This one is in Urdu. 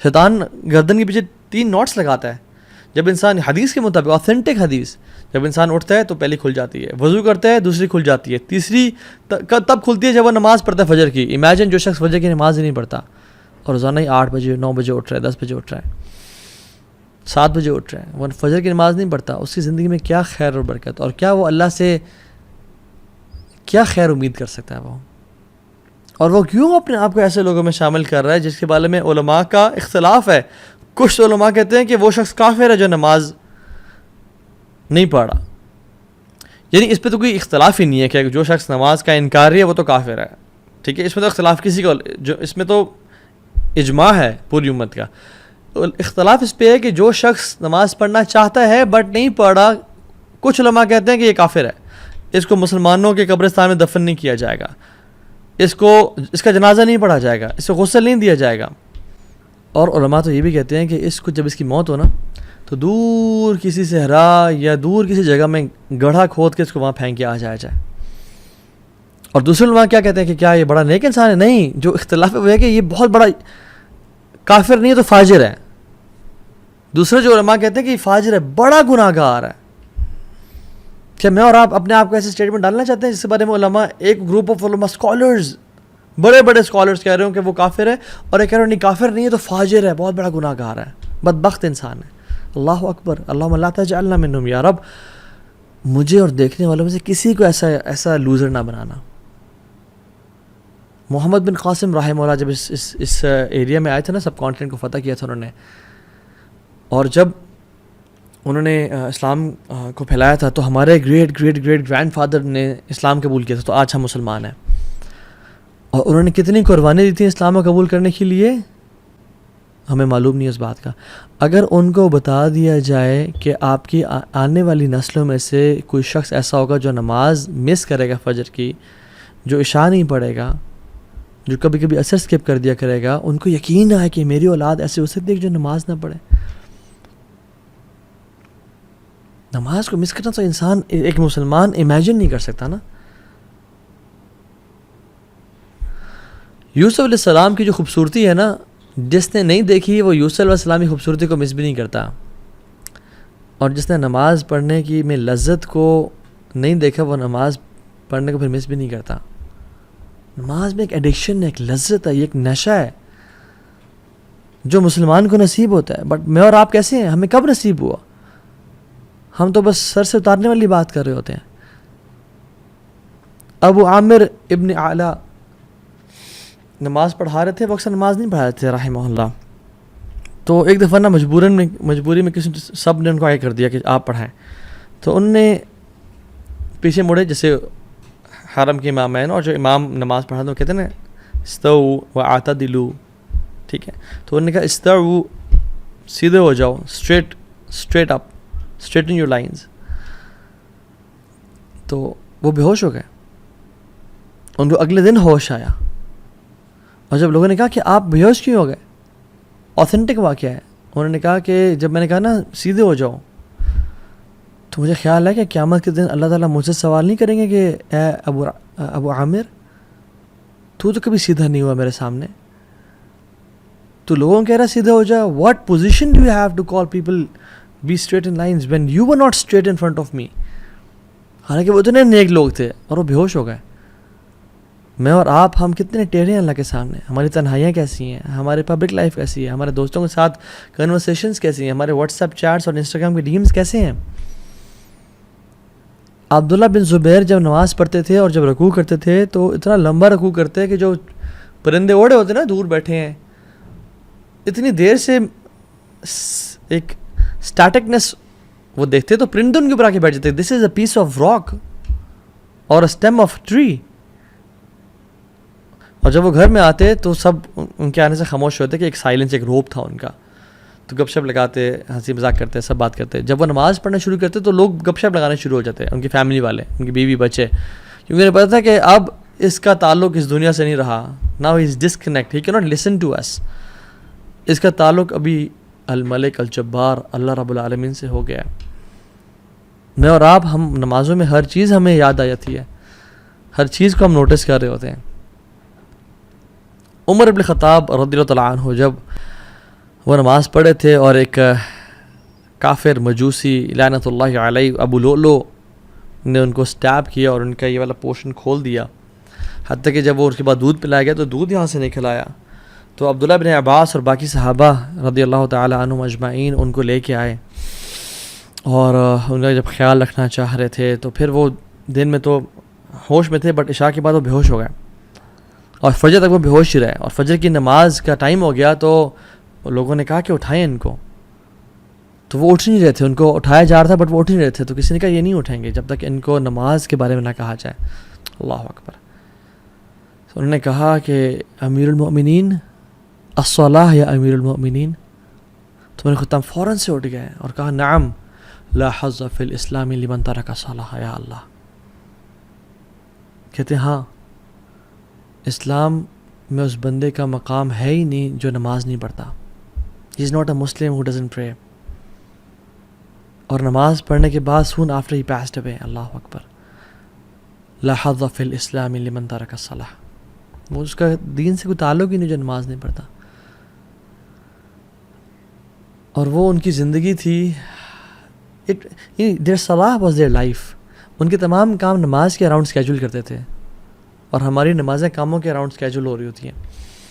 شیطان گردن کے پیچھے 3 نوٹس لگاتا ہے. جب انسان حدیث کے مطابق آتھینٹک حدیث, جب انسان اٹھتا ہے تو پہلی کھل جاتی ہے, وضو کرتا ہے دوسری کھل جاتی ہے, تیسری تب کھلتی ہے جب وہ نماز پڑھتا ہے فجر کی. امیجن جو شخص فجر کی نماز ہی نہیں پڑھتا اور روزانہ ہی 8 بجے 9 بجے اٹھ رہا ہے, 10 بجے اٹھ رہا ہے, 7 بجے اٹھ رہا ہے, وہ فجر کی نماز نہیں پڑھتا, اس کی زندگی میں کیا خیر اور برکت, اور کیا وہ اللہ سے کیا خیر امید کر سکتا ہے وہ, اور وہ کیوں اپنے آپ کو ایسے لوگوں میں شامل کر رہا ہے جس کے بارے میں علماء کا اختلاف ہے. کچھ علماء کہتے ہیں کہ وہ شخص کافر ہے جو نماز نہیں پڑھا. یعنی اس پہ تو کوئی اختلاف ہی نہیں ہے کہ جو شخص نماز کا انکاری ہے وہ تو کافر ہے, ٹھیک ہے, اس میں تو اختلاف کسی کو, جو اس میں تو اجماع ہے پوری امت کا. اختلاف اس پہ ہے کہ جو شخص نماز پڑھنا چاہتا ہے بٹ نہیں پڑھا, کچھ علماء کہتے ہیں کہ یہ کافر ہے, اس کو مسلمانوں کے قبرستان میں دفن نہیں کیا جائے گا, اس کا جنازہ نہیں پڑھا جائے گا, اس کو غسل نہیں دیا جائے گا. اور علماء تو یہ بھی کہتے ہیں کہ اس کو جب اس کی موت ہو نا تو دور کسی صحرا یا دور کسی جگہ میں گڑھا کھود کے اس کو وہاں پھینک کے آ جایا جائے. اور دوسرے علماء کیا کہتے ہیں کہ کیا یہ بڑا نیک انسان ہے؟ نہیں, جو اختلاف ہے وہ ہے کہ یہ بہت بڑا کافر نہیں ہے تو فاجر ہے. دوسرے جو علماء کہتے ہیں کہ یہ فاجر ہے, بڑا گناہ گار ہے. کیا میں اور آپ اپنے آپ کو ایسے اسٹیٹمنٹ ڈالنا چاہتے ہیں جس کے بارے میں علماء, ایک گروپ آف علماء اسکالرز, بڑے بڑے اسکالرز کہہ رہے ہوں کہ وہ کافر ہے, اور ایک کہہ رہے ہیں نہیں کافر نہیں ہے تو فاجر ہے, بہت بڑا گناہ گار ہے, بدبخت انسان ہے. اللہ اکبر, اللہم لا تجعلنا منہم یا رب, مجھے اور دیکھنے والوں میں سے کسی کو ایسا لوزر نہ بنانا. محمد بن قاسم رحمہ اللہ جب اس ایریا میں آئے تھے نا, سب کانٹیننٹ کو فتح کیا تھا انہوں نے, اور جب انہوں نے اسلام کو پھیلایا تھا تو ہمارے گریٹ گرینڈ فادر نے اسلام قبول کیا تھا, تو آج ہم مسلمان ہیں. اور انہوں نے کتنی قربانی دی تھی اسلام کو قبول کرنے کے لیے, ہمیں معلوم نہیں اس بات کا. اگر ان کو بتا دیا جائے کہ آپ کی آنے والی نسلوں میں سے کوئی شخص ایسا ہوگا جو نماز مس کرے گا فجر کی, جو عشاء نہیں پڑھے گا, جو کبھی کبھی عصر اسکپ کر دیا کرے گا, ان کو یقین ہے کہ میری اولاد ایسے ہو سکتی ہے جو نماز نہ پڑھے. نماز کو مس کرنا تو انسان, ایک مسلمان امیجن نہیں کر سکتا نا. یوسف علیہ السلام کی جو خوبصورتی ہے نا, جس نے نہیں دیکھی وہ یوسف علیہ السلام کی خوبصورتی کو مس بھی نہیں کرتا, اور جس نے نماز پڑھنے کی میں لذت کو نہیں دیکھا وہ نماز پڑھنے کو پھر مس بھی نہیں کرتا. نماز میں ایک ایڈکشن ہے, ایک لذت ہے, یہ ایک نشہ ہے جو مسلمان کو نصیب ہوتا ہے. بٹ میں اور آپ کیسے ہیں, ہمیں کب نصیب ہوا؟ ہم تو بس سر سے اتارنے والی بات کر رہے ہوتے ہیں. ابو عامر ابن اعلیٰ نماز پڑھا رہے تھے, وہ اکثر نماز نہیں پڑھا رہے تھے رحمہ اللہ. تو ایک دفعہ نا مجبوری میں کسی سب نے ان کو آگے کر دیا کہ آپ پڑھائیں. تو ان نے پیچھے مڑے, جیسے حرم کے امام ہیں نا, اور جو امام نماز پڑھا تو کہتے ہیں نا استووا واعتدلوا, ٹھیک ہے, تو انہوں نے کہا استووا, سیدھے ہو جاؤ, straight up, straighten your lines. تو وہ بے ہوش ہو گئے. ان کو اگلے دن ہوش آیا, اور جب لوگوں نے کہا کہ آپ بے ہوش کیوں ہو گئے, آتھینٹک واقعہ ہے, انہوں نے کہا کہ جب میں نے کہا نا سیدھے ہو جاؤ, تو مجھے خیال ہے کہ قیامت کے دن اللہ تعالیٰ مجھ سے سوال نہیں کریں گے کہ اے ابو عامر, تو کبھی سیدھا نہیں ہوا میرے سامنے, تو لوگوں کہہ رہا سیدھا ہو جا. What position do you have to call people be straight in lines when you were not straight in front of me. حالانکہ وہ اتنے نیک لوگ تھے اور وہ بے ہوش ہو گئے. میں اور آپ, ہم کتنے ٹیڑھے ہیں اللہ کے سامنے. ہماری تنہائیاں کیسی ہیں, ہمارے پبلک لائف کیسی ہے, ہمارے دوستوں کے ساتھ کنورسیشنز کیسی ہیں, ہمارے واٹس ایپ چیٹس اور انسٹاگرام کے ڈیمز کیسے ہیں. عبداللہ بن زبیر جب نماز پڑھتے تھے اور جب رکوع کرتے تھے تو اتنا لمبا رکوع کرتے کہ جو پرندے اوڑے ہوتے نا دور بیٹھے ہیں, اتنی دیر سے ایک اسٹیٹکنس وہ دیکھتے تو پرندے ان کے اوپر آ کے بیٹھ جاتے. دس از اے پیس آف راک اور اسٹیم آف ٹری. اور جب وہ گھر میں آتے تو سب ان کے آنے سے خاموش ہوتے کہ ایک سائلنس, ایک روپ تھا ان کا. تو گپ شپ لگاتے, ہنسی مذاق کرتے, سب بات کرتے. جب وہ نماز پڑھنا شروع کرتے تو لوگ گپ شپ لگانے شروع ہو جاتے, ان کی فیملی والے, ان کی بیوی بچے, کیونکہ انہیں پتا تھا کہ اب اس کا تعلق اس دنیا سے نہیں رہا. ناؤ ہی از ڈسکنیکٹ, ہی کی ناٹ لسن ٹو اس. اس کا تعلق ابھی الملک الجبار اللہ رب العالمین سے ہو گیا. میں اور آپ, ہم نمازوں میں ہر چیز ہمیں یاد آ جاتی ہے, ہر چیز کو ہم نوٹس کر رہے ہوتے ہیں. عمر بن خطاب رضی اللہ تعالیٰ عنہ جب وہ نماز پڑھے تھے اور ایک کافر مجوسی لعنت اللہ علیہ ابو لؤلؤ نے ان کو سٹیپ کیا اور ان کا یہ والا پورشن کھول دیا. حتیٰ کہ جب وہ اس کے بعد دودھ پلایا گیا تو دودھ یہاں سے نکل آیا. تو عبداللہ بن عباس اور باقی صحابہ رضی اللہ تعالی عنہم اجمعین ان کو لے کے آئے اور ان کا جب خیال رکھنا چاہ رہے تھے تو پھر وہ دن میں تو ہوش میں تھے بٹ عشاء کے بعد وہ بے ہوش ہو گئے اور فجر تک وہ بے ہوش ہی رہے. اور فجر کی نماز کا ٹائم ہو گیا تو لوگوں نے کہا کہ اٹھائیں ان کو, تو وہ اٹھ نہیں رہے تھے. ان کو اٹھایا جا رہا تھا بٹ وہ اٹھ نہیں رہے تھے. تو کسی نے کہا یہ نہیں اٹھیں گے جب تک ان کو نماز کے بارے میں نہ کہا جائے. اللہ اکبر. تو انہوں نے کہا کہ امیر المؤمنین الصلاۃ یا امیر المؤمنین. تو میرے خطام فوراً سے اٹھ گئے اور کہا نعم لا حظ فی الاسلام لمن ترک الصلاۃ یا اللہ. کہتے ہیں ہاں اسلام میں اس بندے کا مقام ہے ہی نہیں جو نماز نہیں پڑھتا. ہی is not a Muslim who doesn't پرے. اور نماز پڑھنے کے بعد سون آفٹر ہی پاسڈ اوے. اللہ اکبر. لا حظ فی الاسلام لمن ترک الصلاۃ. وہ اس کا دین سے کوئی تعلق ہی نہیں جو نماز نہیں پڑھتا. اور وہ ان کی زندگی تھی. دیر صلاح واز دیئر لائف. ان کے تمام کام نماز کے اراؤنڈ اسکیجول کرتے تھے اور ہماری نمازیں کاموں کے اراؤنڈ اسکیجول ہو رہی ہوتی ہیں.